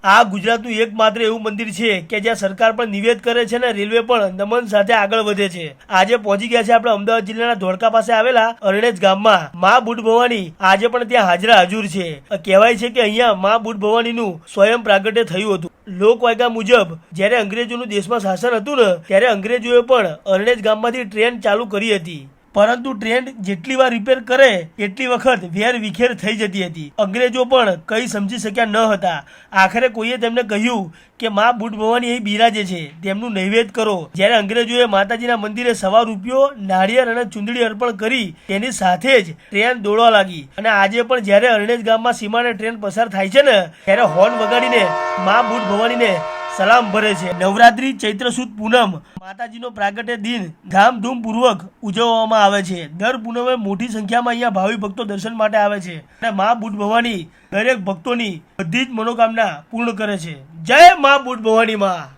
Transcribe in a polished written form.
આ ગુજરાતનું એકમાત્ર એવું મંદિર છે કે જ્યાં સરકાર પણ નિવેદ કરે છે ને રેલવે પણ નમન સાથે આગળ વધે છે। આજે પહોંચી ગયા છે આપણે અમદાવાદ જિલ્લાના ધોળકા પાસે આવેલા અરણેજ ગામમાં માં બુટ ભવાની આજે પણ ત્યાં હાજરા હજુર છે। કહેવાય છે કે અહીંયા માં બુટ ભવાનીનું સ્વયં પ્રાગટ્ય થયું હતું। લોકવાયકા મુજબ જ્યારે અંગ્રેજોનું દેશમાં શાસન હતું ને ત્યારે અંગ્રેજોએ પણ અરણેજ ગામમાંથી ટ્રેન ચાલુ કરી હતી, પરંતુ ટ્રેન જેટલી વાર રિપેર કરે એટલી વખત વેર વિખેર થઈ જતી હતી। અંગ્રેજો પણ કંઈ સમજી શક્યા ન હતા। આખરે કોઈએ તેમને કહ્યું કે માં બુટ ભવાની અહીં બિરાજે છે, તેમનું નૈવેદ્ય કરો। જ્યારે અંગ્રેજોએ માતાજીના મંદિરે સવા રૂપિયો નાળિયેર અને ચૂંદડી અર્પણ કરી તેની સાથે જ ટ્રેન દોડવા લાગી અને આજે પણ જ્યારે અરણેજ ગામમાં સીમાને ટ્રેન પસાર થાય છે ને ત્યારે હોર્ન વગાડીને માં બુટ ભવાનીને સલામ ભરે છે। નવરાત્રી ચૈત્ર સુદ પૂનમ માતાજીનો પ્રાગટ્ય દિન ધામધૂમ પૂર્વક ઉજવવામાં આવે છે। દર પૂનમે મોટી સંખ્યામાં અહીંયા ભાવિ ભક્તો દર્શન માટે આવે છે અને માં બુટ ભવાની દરેક ભક્તોની બધી જ મનોકામના પૂર્ણ કરે છે। જય માં બુટ ભવાની માં।